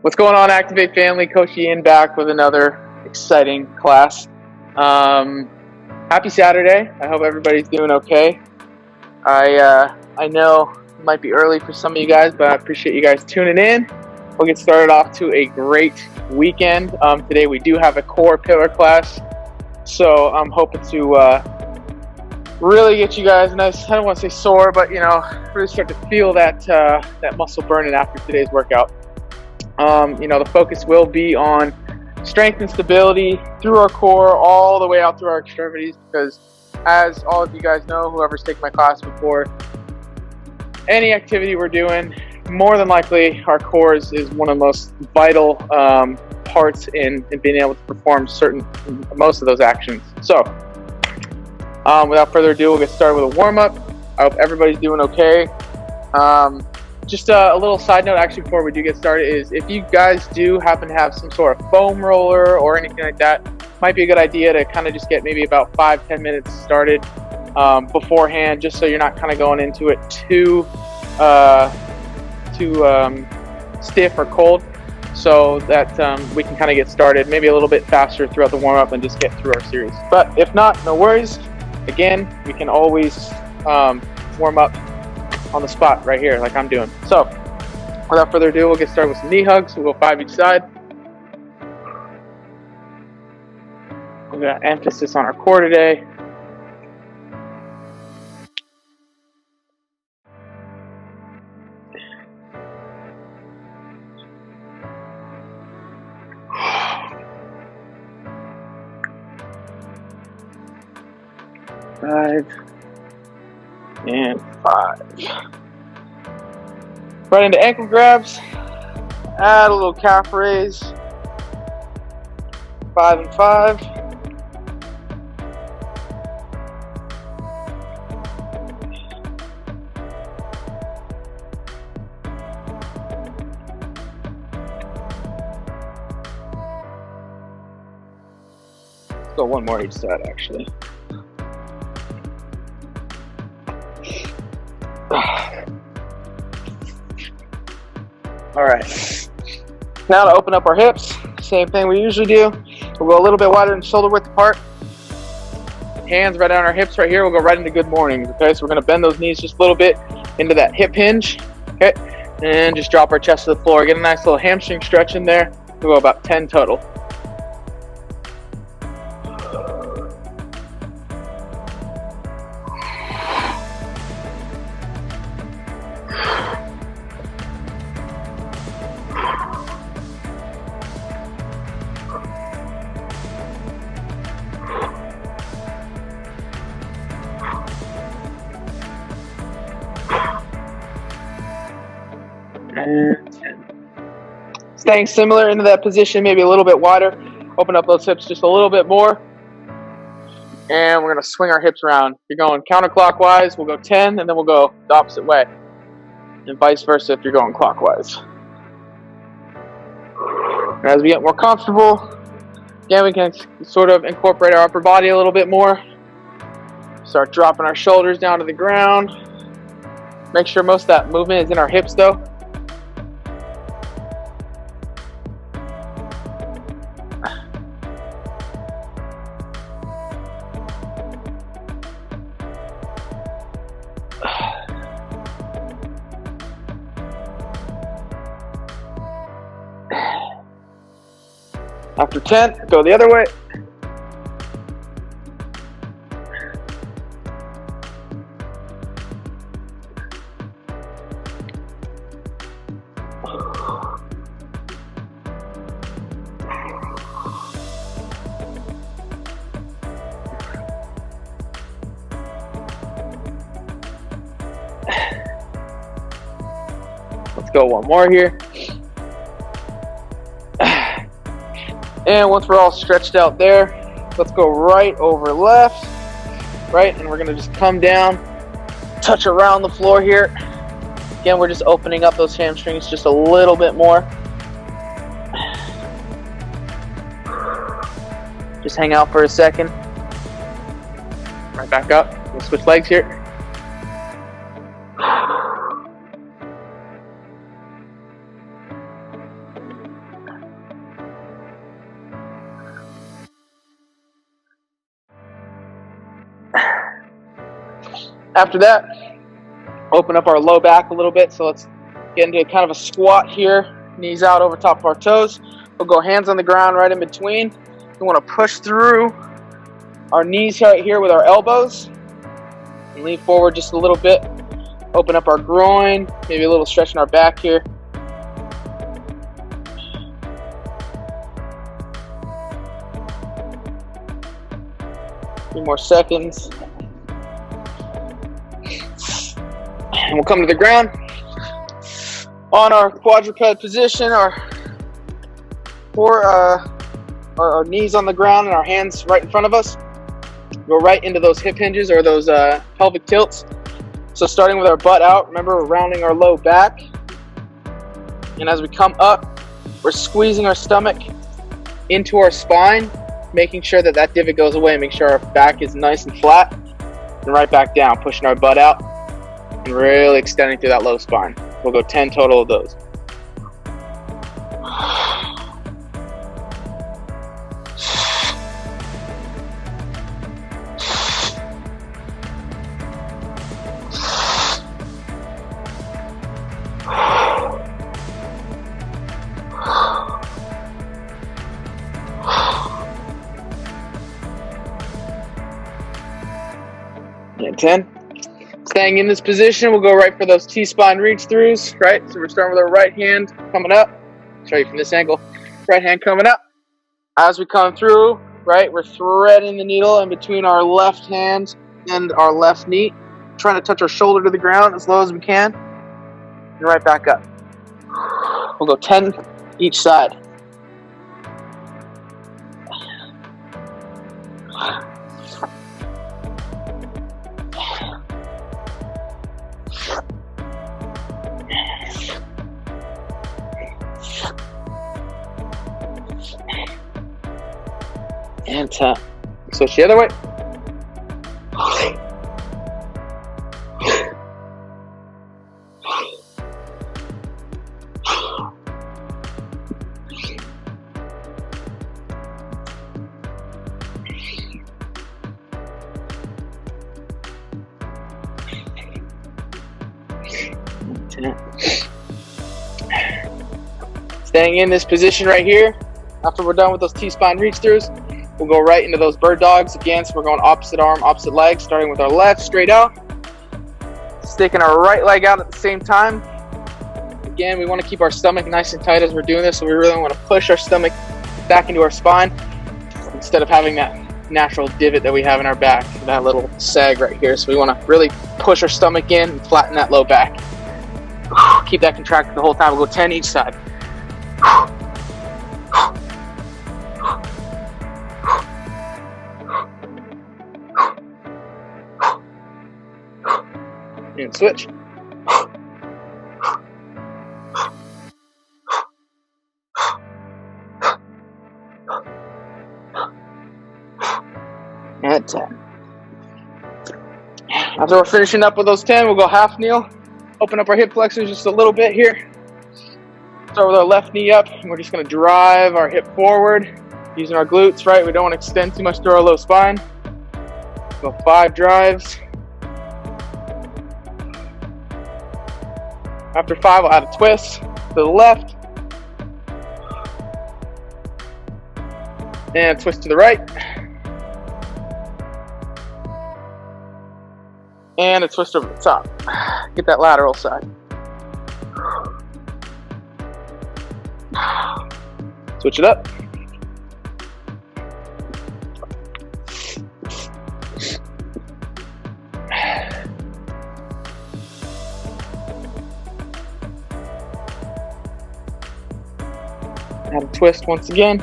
What's going on, Activate family? Coach Iain back with another exciting class. Happy Saturday. I hope everybody's doing okay. I know it might be early for some of you guys, but I appreciate you guys tuning in. We'll get started off to a great weekend. Today we do have a core pillar class, so I'm hoping to really get you guys nice. I don't want to say sore, but really start to feel that muscle burning after today's workout. The focus will be on strength and stability through our core all the way out through our extremities, because as all of you guys know, whoever's taken my class before, any activity we're doing, more than likely our core is one of the most vital parts in being able to perform most of those actions. So without further ado, we'll get started with a warm-up. I hope everybody's doing okay. Just a little side note actually before we do get started is, if you guys do happen to have some sort of foam roller or anything like that, might be a good idea to kind of just get maybe about 5-10 minutes started beforehand, just so you're not kind of going into it too stiff or cold, so that we can kind of get started maybe a little bit faster throughout the warm-up and just get through our series. But if not, no worries. Again, we can always warm up on the spot right here like I'm doing. So without further ado, we'll get started with some knee hugs. We'll go 5 each side. We're going to emphasis on our core today. Five and 5. Right into ankle grabs. Add a little calf raise. 5 and 5. Let's go one more each side, actually. All right, now to open up our hips, same thing we usually do. We'll go a little bit wider than shoulder width apart. Hands right on our hips right here. We'll go right into good mornings, okay? So we're gonna bend those knees just a little bit into that hip hinge, okay? And just drop our chest to the floor. Get a nice little hamstring stretch in there. We'll go about 10 total. And 10. Staying similar into that position, maybe a little bit wider. Open up those hips just a little bit more. And we're going to swing our hips around. If you're going counterclockwise, we'll go 10, and then we'll go the opposite way. And vice versa if you're going clockwise. And as we get more comfortable, again, we can sort of incorporate our upper body a little bit more. Start dropping our shoulders down to the ground. Make sure most of that movement is in our hips though. After 10, go the other way. Let's go one more here. And once we're all stretched out there, let's go right over left, right, and we're gonna just come down, touch around the floor here. Again, we're just opening up those hamstrings just a little bit more. Just hang out for a second. Right back up. We'll switch legs here. After that, open up our low back a little bit. So let's get into kind of a squat here. Knees out over top of our toes. We'll go hands on the ground right in between. We want to push through our knees right here with our elbows. And lean forward just a little bit. Open up our groin. Maybe a little stretch in our back here. A few more seconds. And we'll come to the ground on our quadruped position, our knees on the ground and our hands right in front of us. Go right into those hip hinges or those pelvic tilts. So starting with our butt out, remember we're rounding our low back. And as we come up, we're squeezing our stomach into our spine, making sure that that divot goes away, make sure our back is nice and flat. And right back down, pushing our butt out and really extending through that low spine. We'll go 10 total of those. And 10. Staying in this position, we'll go right for those T-spine reach-throughs, right? So we're starting with our right hand coming up. Show you from this angle. Right hand coming up. As we come through, right, we're threading the needle in between our left hand and our left knee, trying to touch our shoulder to the ground as low as we can, and right back up. We'll go 10 each side. And 10. Switch the other way. Staying in this position right here. After we're done with those T-spine reach-throughs, we'll go right into those bird dogs again. So we're going opposite arm, opposite leg, starting with our left, straight out. Sticking our right leg out at the same time. Again, we want to keep our stomach nice and tight as we're doing this, so we really want to push our stomach back into our spine instead of having that natural divot that we have in our back, that little sag right here. So we want to really push our stomach in and flatten that low back. Keep that contracted the whole time. We'll go 10 each side. And switch. And 10. After we're finishing up with those 10, we'll go half kneel. Open up our hip flexors just a little bit here. Start with our left knee up, and we're just going to drive our hip forward using our glutes, right? We don't want to extend too much through our low spine. Go 5 drives. After 5, we'll add a twist to the left. And a twist to the right. And a twist over the top. Get that lateral side. Switch it up. Add a twist once again.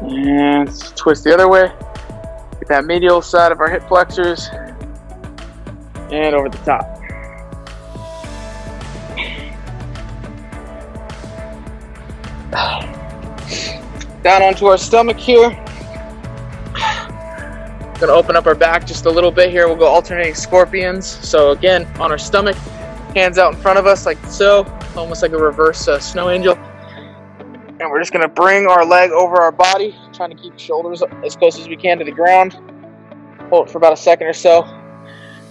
And twist the other way. Get that medial side of our hip flexors. And over the top. Down onto our stomach here. Gonna open up our back just a little bit here. We'll go alternating scorpions. So again, on our stomach, hands out in front of us like so, almost like a reverse snow angel. And we're just gonna bring our leg over our body, trying to keep shoulders as close as we can to the ground. Hold it for about a second or so.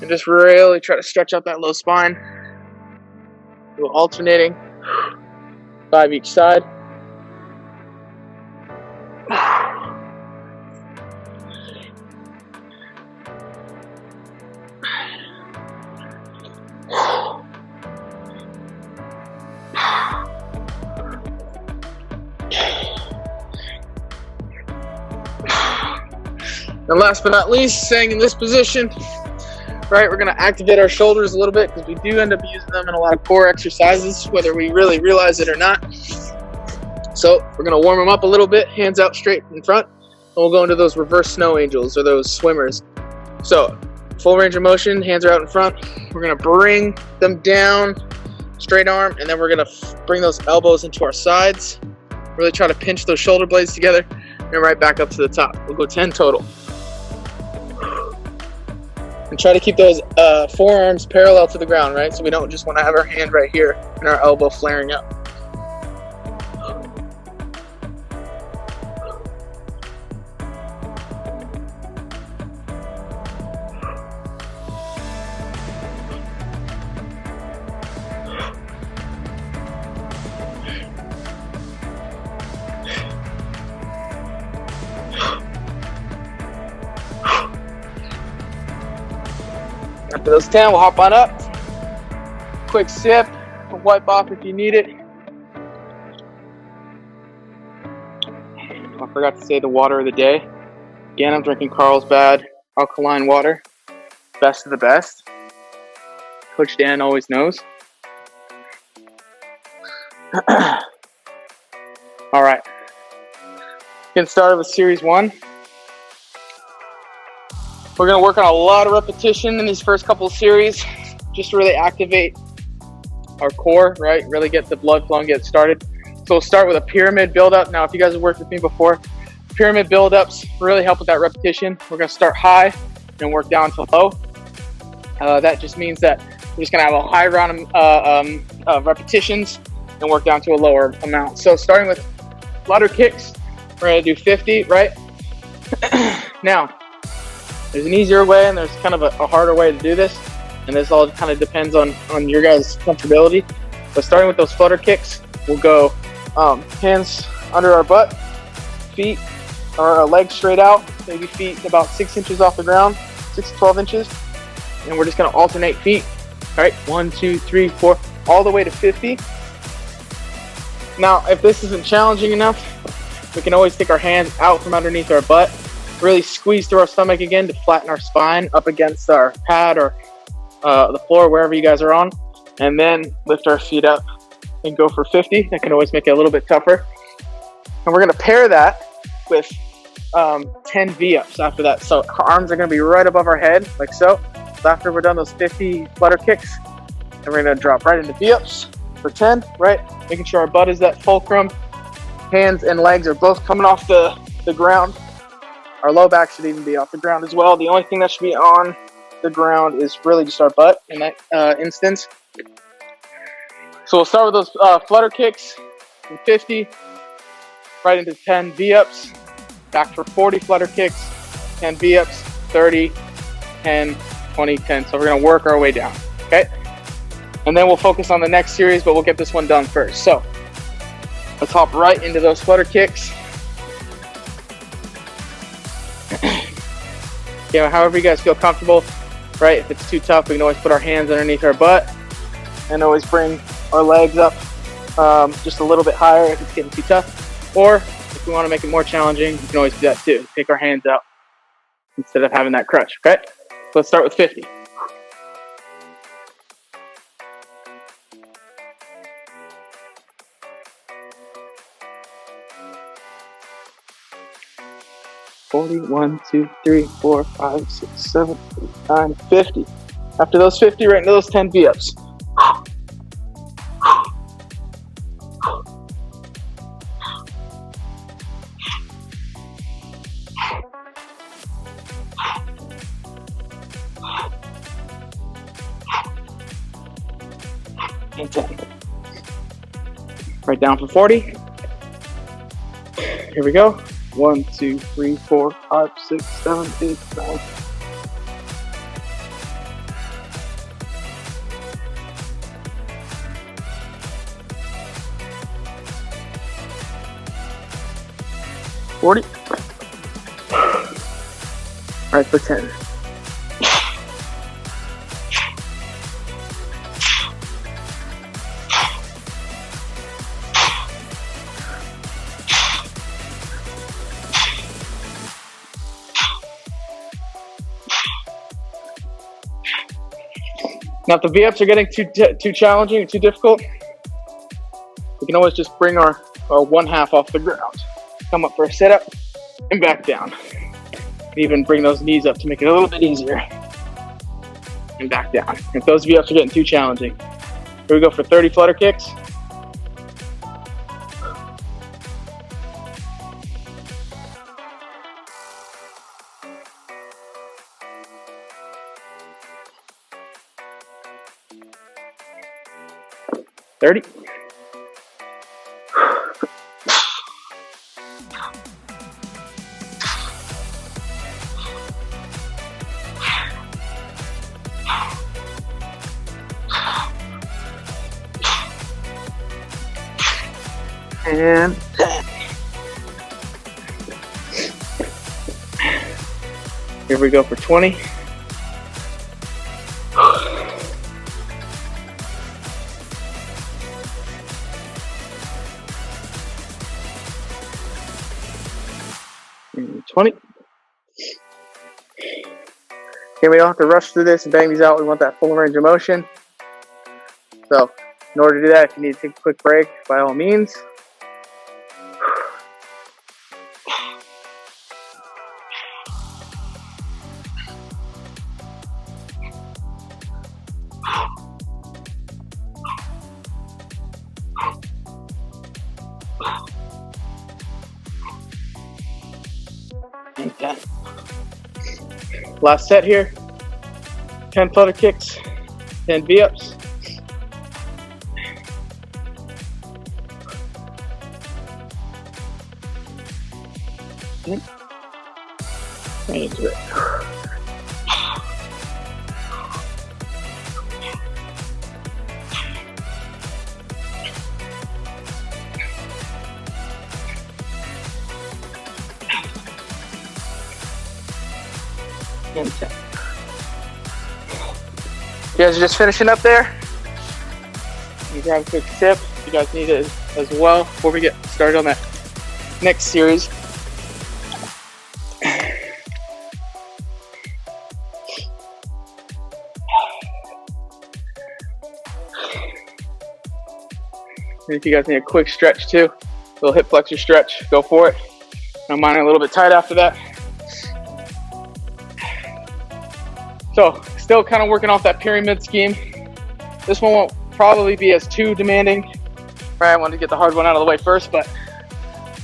And just really try to stretch out that low spine. Do alternating 5 each side. And last but not least, staying in this position, right, we're going to activate our shoulders a little bit because we do end up using them in a lot of core exercises, whether we really realize it or not. So we're going to warm them up a little bit, hands out straight in front, and we'll go into those reverse snow angels or those swimmers. So full range of motion, hands are out in front. We're going to bring them down, straight arm, and then we're going to bring those elbows into our sides. Really try to pinch those shoulder blades together and right back up to the top. We'll go 10 total. And try to keep those forearms parallel to the ground, right? So we don't just want to have our hand right here and our elbow flaring up. After those 10, we'll hop on up. Quick sip, wipe off if you need it. I forgot to say the water of the day. Again, I'm drinking Carlsbad alkaline water. Best of the best. Coach Dan always knows. All right. Getting started with series 1. We're going to work on a lot of repetition in these first couple of series, just to really activate our core, right? Really get the blood flow and get started. So we'll start with a pyramid build-up. Now, if you guys have worked with me before, pyramid build-ups really help with that repetition. We're going to start high and work down to low. That just means that we're just going to have a high round of repetitions and work down to a lower amount. So starting with flutter kicks, we're going to do 50, right? Now, there's an easier way and there's kind of a harder way to do this. And this all kind of depends on your guys' comfortability. But starting with those flutter kicks, we'll go hands under our butt, feet or legs straight out, maybe feet about 6 inches off the ground, 6 to 12 inches. And we're just going to alternate feet. All right, 1, 2, 3, 4, all the way to 50. Now, if this isn't challenging enough, we can always take our hands out from underneath our butt. Really squeeze through our stomach again to flatten our spine up against our pad or the floor, wherever you guys are on. And then lift our feet up and go for 50. That can always make it a little bit tougher. And we're going to pair that with 10 V-ups after that. So our arms are going to be right above our head, like so. So after we're done those 50 flutter kicks, then we're going to drop right into V-ups for 10, right? Making sure our butt is at fulcrum. Hands and legs are both coming off the ground. Our low back should even be off the ground as well. The only thing that should be on the ground is really just our butt in that instance. So we'll start with those flutter kicks from 50, right into 10 V-ups, back for 40 flutter kicks, 10 V-ups, 30, 10, 20, 10. So we're going to work our way down, okay? And then we'll focus on the next series, but we'll get this one done first. So let's hop right into those flutter kicks. Yeah, however you guys feel comfortable, right? If it's too tough, we can always put our hands underneath our butt and always bring our legs up just a little bit higher if it's getting too tough. Or if we want to make it more challenging, we can always do that too. Take our hands out instead of having that crutch, okay? So let's start with 50. 40, 1, 2, 3, 4, 5, 6, 7, 8, 9, 50. After those 50, right into those 10 V-ups. And 10. Right down for 40. Here we go. 1, 2, 3, 4, 5, 6, 7, 8, 9, 40. All right, for 10. Now, if the V-ups are getting too challenging or too difficult, we can always just bring our one half off the ground. Come up for a sit-up and back down. Even bring those knees up to make it a little bit easier. And back down. If those V-ups are getting too challenging. Here we go for 30 flutter kicks. $30. And 10. Here we go for 20. And 20. Okay, we don't have to rush through this and bang these out. We want that full range of motion. So, in order to do that, if you need to take a quick break, by all means. And 10. Last set here. 10 flutter kicks, 10 V-ups. Right into it. And 10. You guys are just finishing up there. You grab a quick sip. You guys need it as well before we get started on that next series. And if you guys need a quick stretch too, a little hip flexor stretch, go for it. Mine are a little bit tight after that. So still kind of working off that pyramid scheme. This one won't probably be as too demanding. Right, I wanted to get the hard one out of the way first, but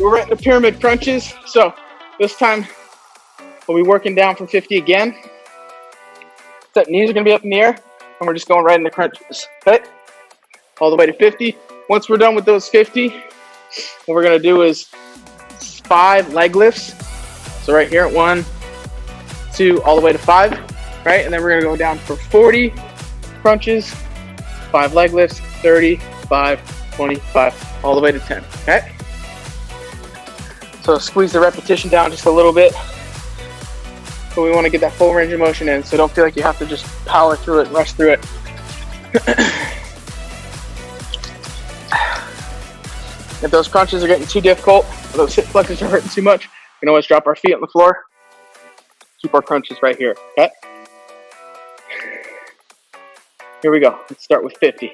we're right in the pyramid crunches. So this time we'll be working down from 50 again. Set knees are gonna be up in the air, and we're just going right into crunches, okay? All the way to 50. Once we're done with those 50, what we're gonna do is 5 leg lifts. So right here, 1, 2, all the way to 5, right? And then we're gonna go down for 40 crunches, 5 leg lifts, 30, 5, 25, all the way to 10, okay? So squeeze the repetition down just a little bit. But we wanna get that full range of motion in, so don't feel like you have to just power through it, rush through it. If those crunches are getting too difficult, or those hip flexors are hurting too much, we can always drop our feet on the floor. Keep our crunches right here, okay? Here we go. Let's start with 50.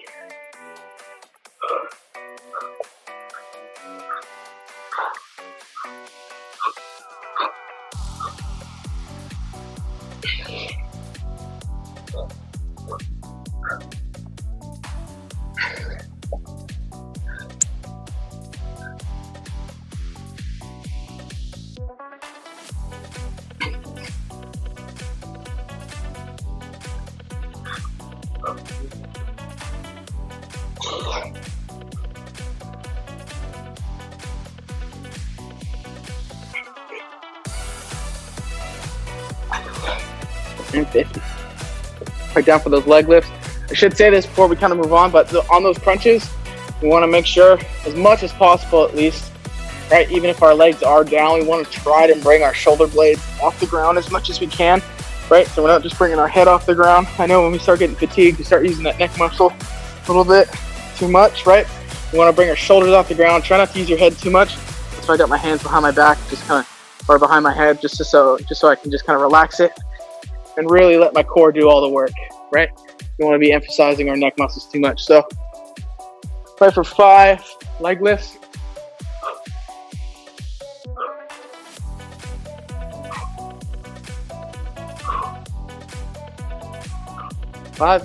And 50. Right down for those leg lifts. I should say this before we kind of move on, but on those crunches, we want to make sure, as much as possible at least, right? Even if our legs are down, we want to try to bring our shoulder blades off the ground as much as we can, right? So we're not just bringing our head off the ground. I know when we start getting fatigued, we start using that neck muscle a little bit too much, right? We want to bring our shoulders off the ground. Try not to use your head too much. That's why I got my hands behind my back, just kind of, or behind my head, just so I can just kind of relax it and really let my core do all the work, right? We don't want to be emphasizing our neck muscles too much. So, right for 5 leg lifts. Five.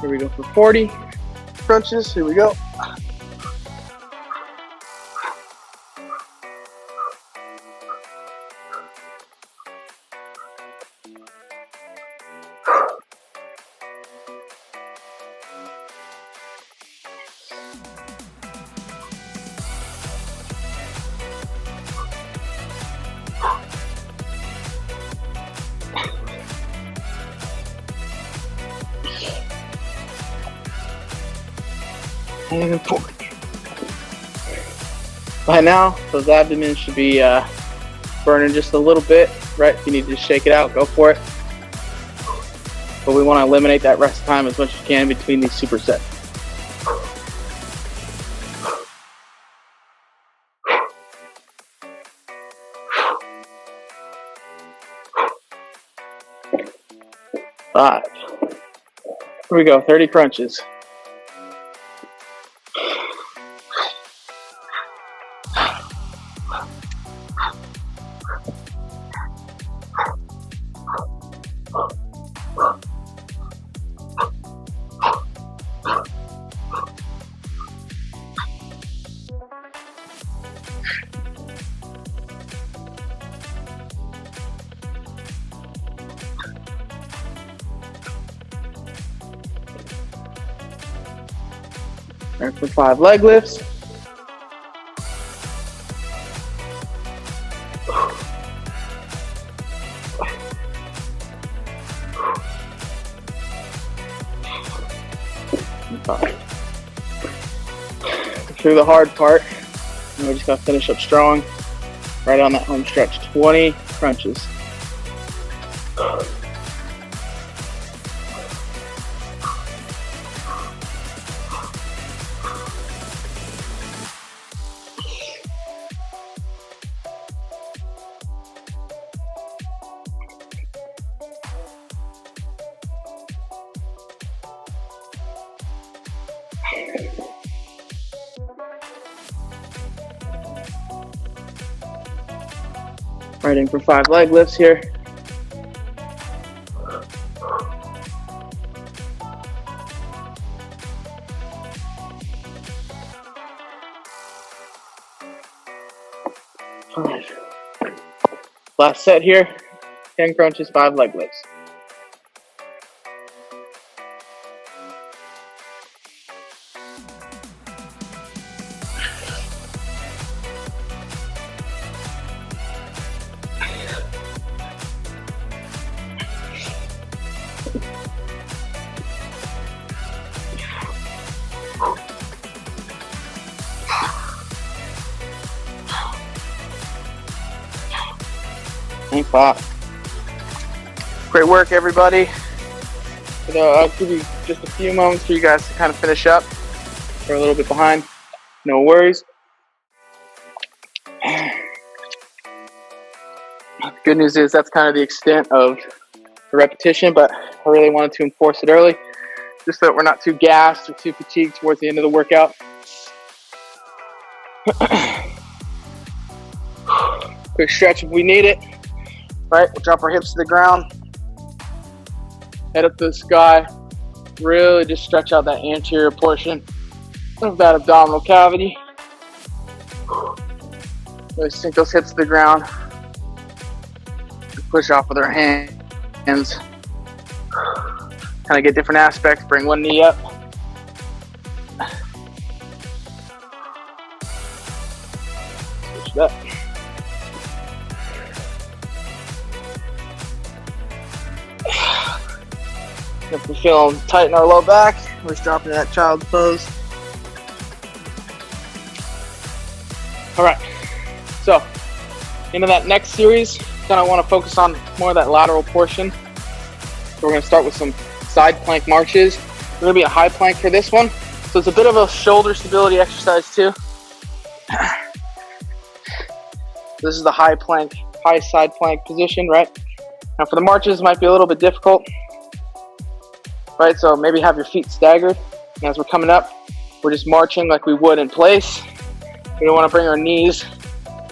Here we go for 40 crunches. Here we go. And 40. By now, those abdomen should be burning just a little bit, right? If you need to just shake it out, go for it. But we want to eliminate that rest time as much as you can between these supersets. Five. Here we go, 30 crunches. Right for 5 leg lifts. Through the hard part, and we're just gonna finish up strong, right on that home stretch. 20 crunches. Right in for 5 leg lifts here. Last set here, 10 crunches, 5 leg lifts. And 5. Great work, everybody. I'll give you just a few moments for you guys to kind of finish up. We're a little bit behind. No worries. The good news is that's kind of the extent of the repetition, but I really wanted to enforce it early, just so that we're not too gassed or too fatigued towards the end of the workout. Quick stretch if we need it. Right, we'll drop our hips to the ground, head up to the sky, really just stretch out that anterior portion of that abdominal cavity. Really sink those hips to the ground. Push off with our hands. Kind of get different aspects, bring one knee up. Switch it up. If we feel tight in our low back, we're just dropping that child's pose. All right, so into that next series, kind of want to focus on more of that lateral portion. So we're going to start with some side plank marches. We're going to be a high plank for this one. So it's a bit of a shoulder stability exercise too. This is the high plank, high side plank position, right? Now for the marches, it might be a little bit difficult, right? So maybe have your feet staggered. And as we're coming up, we're just marching like we would in place. We don't want to bring our knees,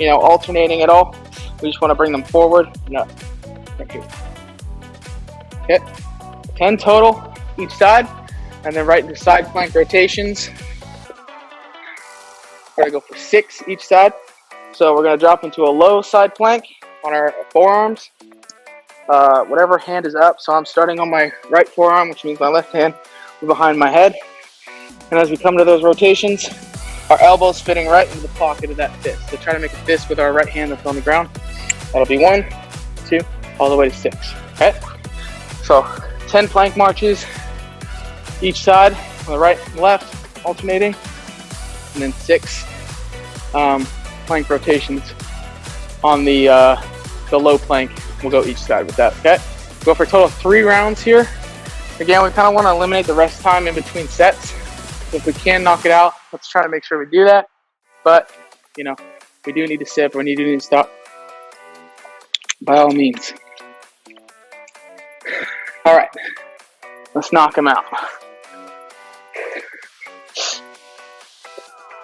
alternating at all. We just want to bring them forward and up. Right here. Okay, 10 total each side, and then right into side plank rotations. We're gonna go for 6 each side. So we're gonna drop into a low side plank on our forearms. Whatever hand is up. So I'm starting on my right forearm, which means my left hand is behind my head. And as we come to those rotations, our elbows fitting right into the pocket of that fist. So try to make a fist with our right hand that's on the ground. That'll be 1, 2, all the way to 6. Okay? So 10 plank marches each side, on the right and left, alternating, and then 6 plank rotations on the low plank. We'll go each side with that. Okay? Go for a total of 3 rounds here. Again, we kind of want to eliminate the rest time in between sets. So if we can knock it out, let's try to make sure we do that. But, we do need to sip, or we do need to stop. By all means. All right, let's knock them out.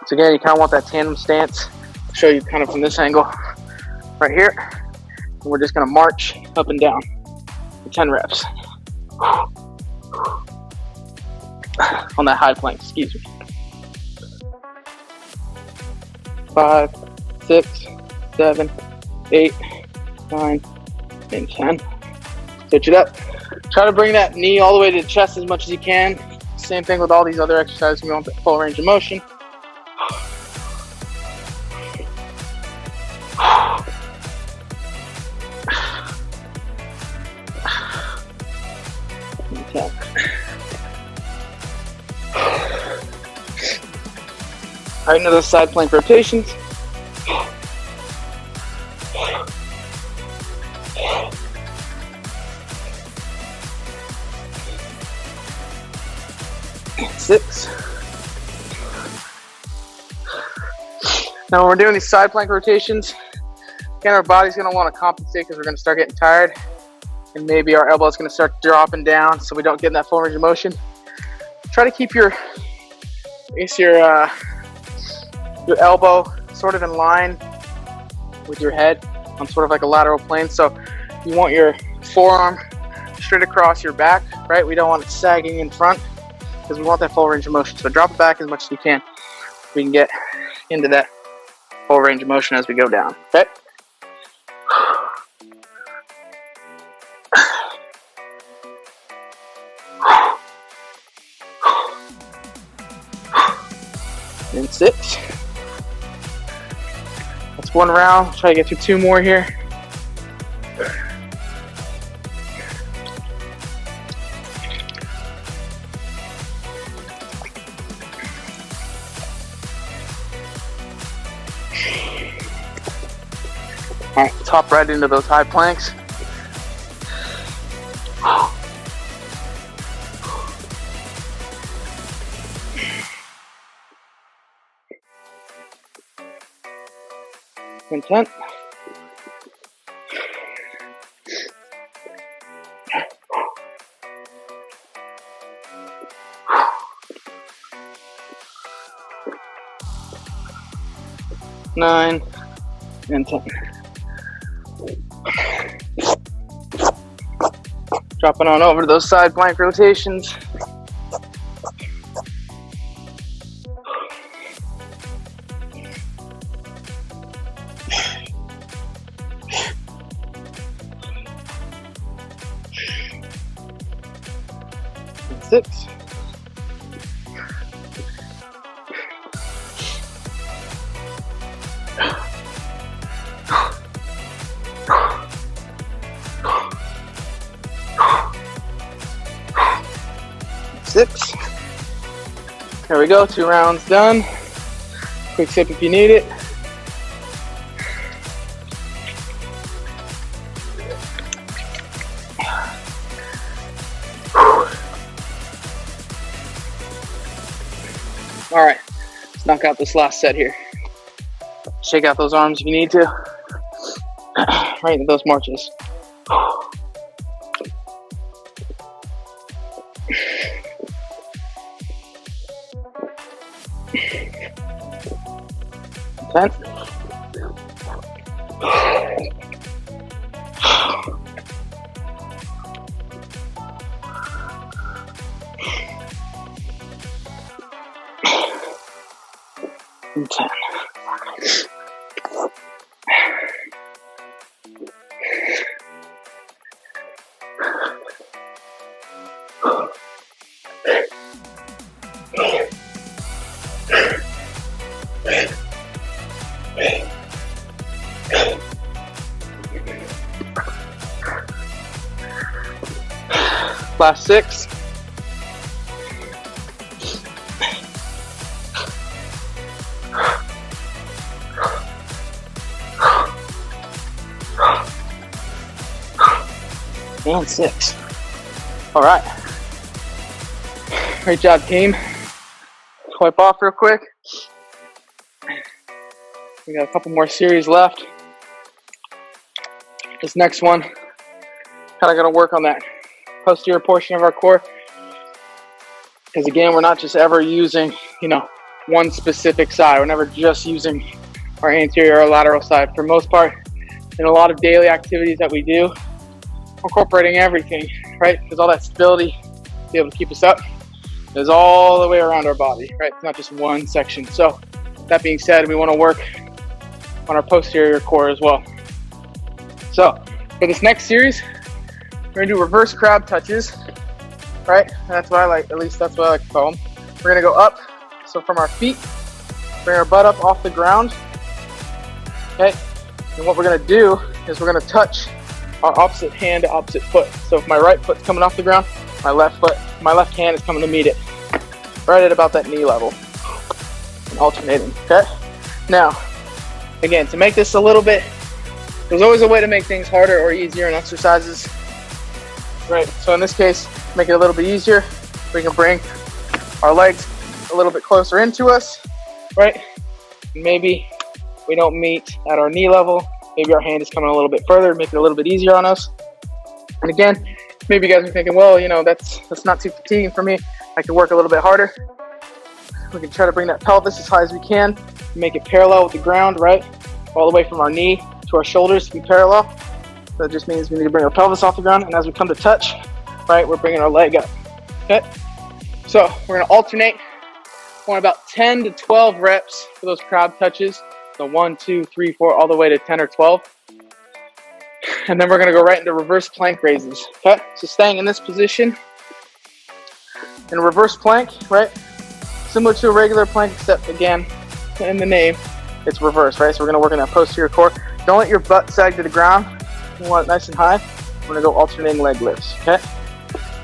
So again, you kind of want that tandem stance. I'll show you kind of from this angle right here. And we're just gonna march up and down for 10 reps. On that high plank, excuse me. 5, 6, 7, 8, 9, and 10. Switch it up. Try to bring that knee all the way to the chest as much as you can. Same thing with all these other exercises. We want the full range of motion. Right into those side plank rotations. Six. Now when we're doing these side plank rotations, again, our body's going to want to compensate because we're going to start getting tired, and maybe our elbow's going to start dropping down so we don't get in that full range of motion. Try to keep your elbow sort of in line with your head on sort of like a lateral plane. So you want your forearm straight across your back, right? We don't want it sagging in front because we want that full range of motion. So drop it back as much as you can. We can get into that full range of motion as we go down, okay? And 6. That's 1 round. Try to get through 2 more here. All right, top right into those high planks. And 10. Nine and 10. Dropping on over to those side plank rotations. And 6. There we go, 2 rounds done. Quick sip if you need it. All right, let's knock out this last set here. Shake out those arms if you need to. Right into those marches. 10. And 10. Last 6. And 6. All right. Great job, team. Wipe off real quick. We got a couple more series left. This next one, kind of going to work on that posterior portion of our core, because again, we're not just ever using, one specific side. We're never just using our anterior or lateral side. For the most part, in a lot of daily activities that we do, we're incorporating everything, right? Because all that stability to be able to keep us up is all the way around our body, right? It's not just one section. So that being said, we want to work on our posterior core as well. So for this next series, we're gonna do reverse crab touches, right? And that's what I like, at least that's what I like to call them. We're gonna go up, so from our feet, bring our butt up off the ground, okay? And what we're gonna do is we're gonna touch our opposite hand to opposite foot. So if my right foot's coming off the ground, my left hand is coming to meet it, right at about that knee level, and alternating, okay? Now, again, to make this a little bit, there's always a way to make things harder or easier in exercises. Right, so in this case, make it a little bit easier. We can bring our legs a little bit closer into us, right? Maybe we don't meet at our knee level. Maybe our hand is coming a little bit further, make it a little bit easier on us. And again, maybe you guys are thinking, well, that's not too fatiguing for me. I can work a little bit harder. We can try to bring that pelvis as high as we can, make it parallel with the ground, right? All the way from our knee to our shoulders to be parallel. That just means we need to bring our pelvis off the ground, and as we come to touch, right, we're bringing our leg up, okay? So we're gonna alternate. Want about 10 to 12 reps for those crab touches. So 1, 2, 3, 4, all the way to 10 or 12. And then we're gonna go right into reverse plank raises, okay? So staying in this position, in a reverse plank, right? Similar to a regular plank, except again, in the name, it's reverse, right? So we're gonna work on that posterior core. Don't let your butt sag to the ground. You want it nice and high. We're gonna go alternating leg lifts, okay?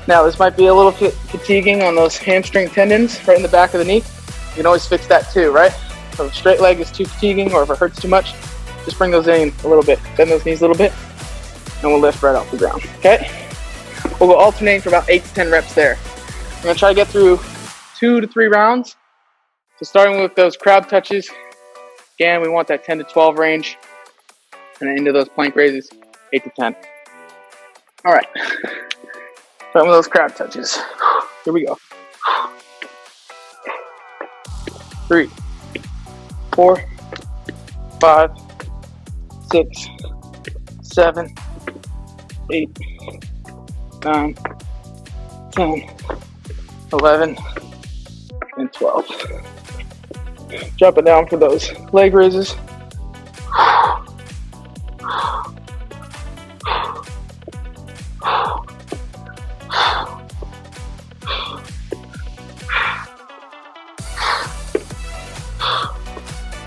Now this might be a little bit fatiguing on those hamstring tendons right in the back of the knee. You can always fix that too, right? So if straight leg is too fatiguing or if it hurts too much, just bring those in a little bit, bend those knees a little bit, and we'll lift right off the ground, okay? We'll go alternating for about 8 to 10 reps there. I'm gonna try to get through 2 to 3 rounds. So starting with those crab touches, again, we want that 10 to 12 range, and then into those plank raises, 8 to 10. All right, starting with those crab touches. Here we go. 3, 4, 5, 6, 7, 8, 9, 10, 11, and 12. Drop it down for those leg raises.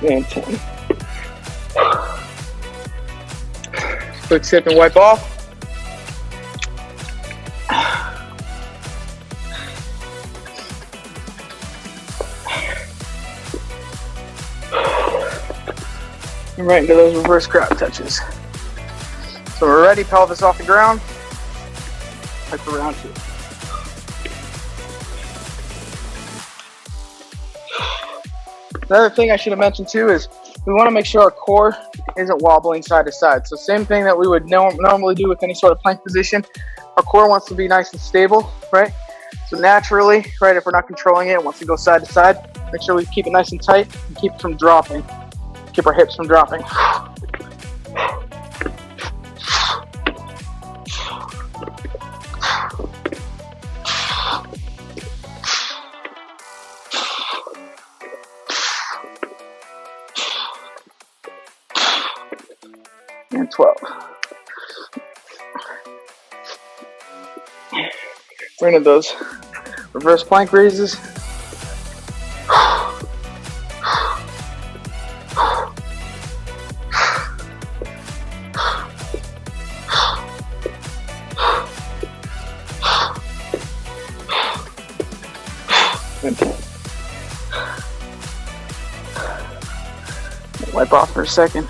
And 10. Quick sip and wipe off. And right into those reverse crab touches. So we're ready, pelvis off the ground. Like for round 2. Another thing I should have mentioned too is we want to make sure our core isn't wobbling side to side. So same thing that we would normally do with any sort of plank position. Our core wants to be nice and stable, right? So naturally, right, if we're not controlling it, it wants to go side to side. Make sure we keep it nice and tight and keep it from dropping. Keep our hips from dropping. And 12. We're into those reverse plank raises. Wipe off for a second.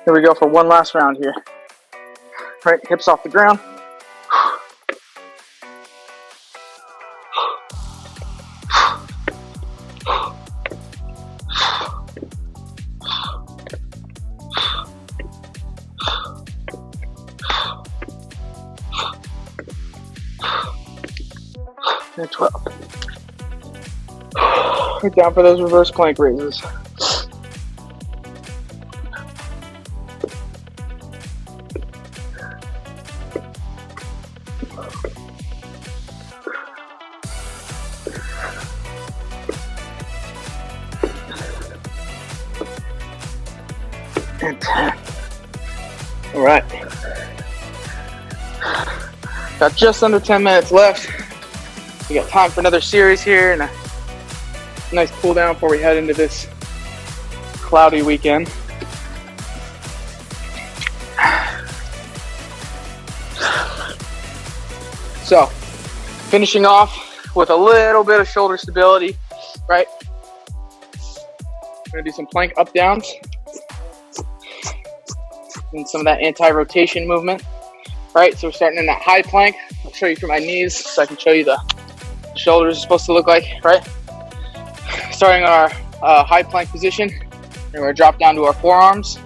Here we go for one last round here. Right, hips off the ground. And 12. Right down for those reverse plank raises. And 10. All right. Got just under 10 minutes left. We got time for another series here and a nice cool down before we head into this cloudy weekend. So, finishing off with a little bit of shoulder stability, right? We're gonna do some plank up downs and some of that anti-rotation movement, right? So we're starting in that high plank. I'll show you through my knees so I can show you the shoulders are supposed to look like, right? Starting our high plank position, and we're gonna drop down to our forearms.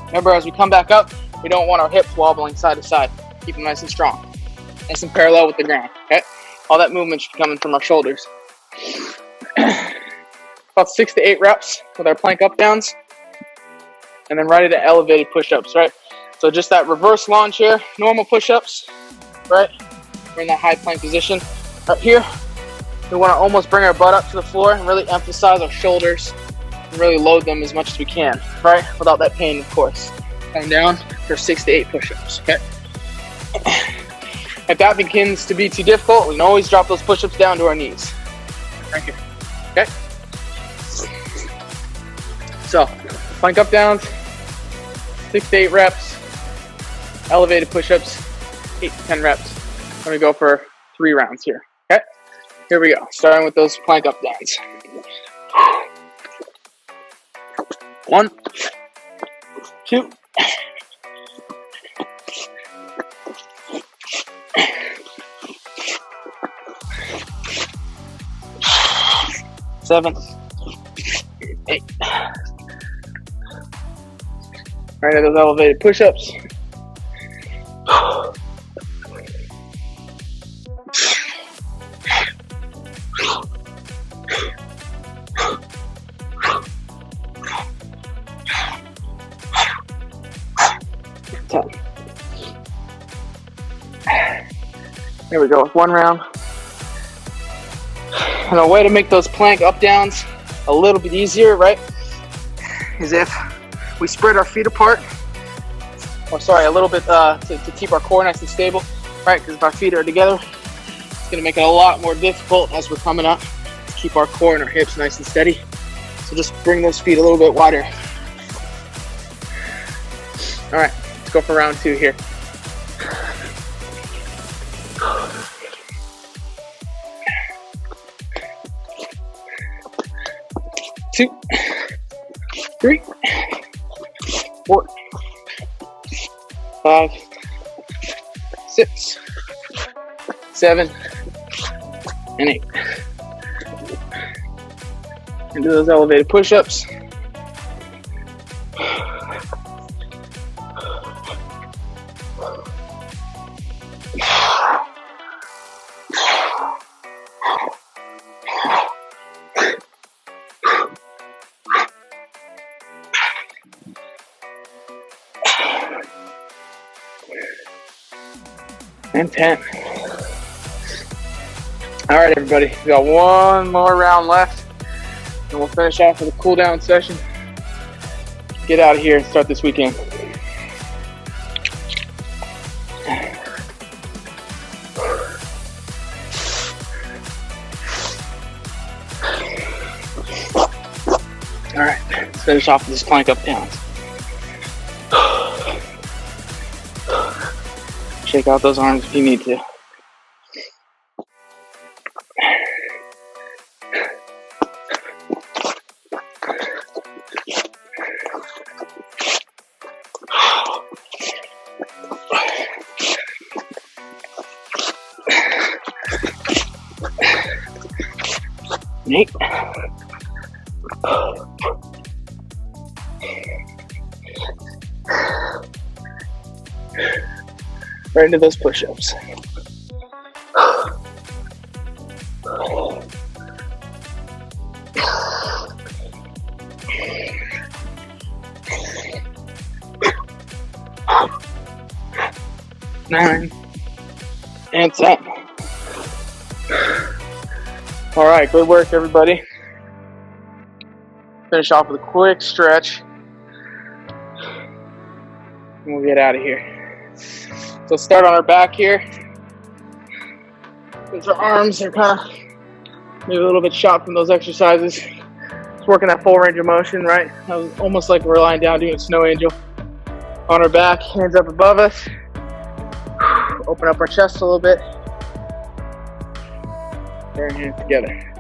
Remember, as we come back up, we don't want our hips wobbling side to side. Keep them nice and strong, nice and parallel with the ground, okay? All that movement should be coming from our shoulders. About 6 to 8 reps with our plank up downs, and then right into elevated push-ups, right? So just that reverse lawn chair, normal push-ups, right? We're in that high plank position. Up here, we want to almost bring our butt up to the floor and really emphasize our shoulders and really load them as much as we can, right? Without that pain, of course. Coming down for 6 to 8 push-ups, okay? If that begins to be too difficult, we can always drop those push-ups down to our knees. Right here, okay? So, plank up downs, 6 to 8 reps, elevated push-ups, 8 to 10 reps. I'm gonna go for 3 rounds here, okay? Here we go, starting with those plank up downs. 1, 2, 7, 8. Right at those elevated push-ups. Here we go with 1 round. And a way to make those plank up downs a little bit easier, right, is if we spread our feet apart, or sorry, a little bit to keep our core nice and stable, right? Because if our feet are together, it's gonna make it a lot more difficult as we're coming up to keep our core and our hips nice and steady. So just bring those feet a little bit wider. All right, let's go for round 2 here. 3, 4, 5, 6, 7, and 8. And do those elevated push-ups. And 10. All right, everybody, we got one more round left, and we'll finish off with a cool down session. Get out of here and start this weekend. All right, let's finish off with this plank up downs. Shake out those arms if you need to. Eight. Right into those push-ups. 9 and 10. All right, good work, everybody. Finish off with a quick stretch, and we'll get out of here. So let's start on our back here. Since our arms are kind of maybe a little bit shot from those exercises. Just working that full range of motion, right? That was almost like we're lying down doing a snow angel. On our back, hands up above us. Open up our chest a little bit. Bring hands together.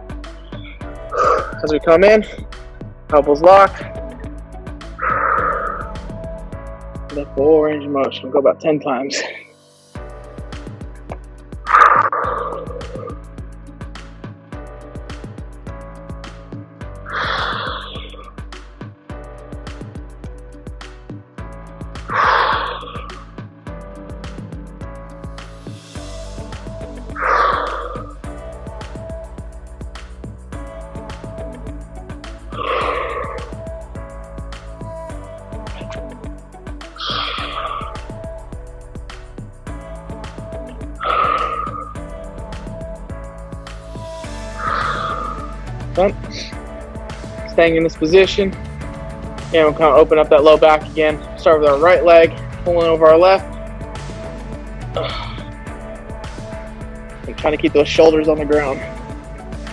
As we come in, elbows lock. The full range of motion. We'll go about 10 times. Staying in this position, and we'll kind of open up that low back again. Start with our right leg, pulling over our left, and trying to keep those shoulders on the ground.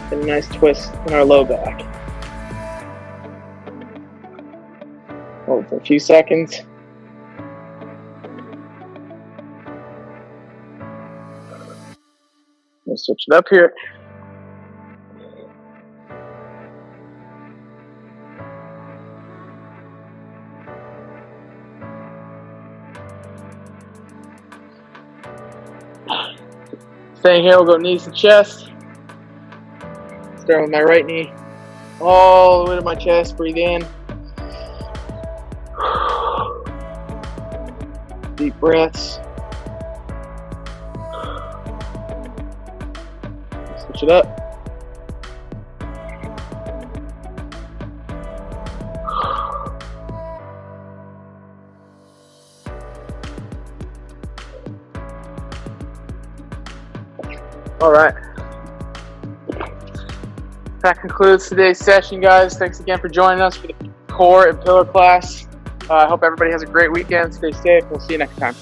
Get a nice twist in our low back. Hold for a few seconds. We'll switch it up here. Staying here, we'll go knees to chest. Start with my right knee all the way to my chest. Breathe in. Deep breaths. Switch it up. All right. That concludes today's session, guys. Thanks again for joining us for the core and pillar class. I hope everybody has a great weekend. Stay safe. We'll see you next time.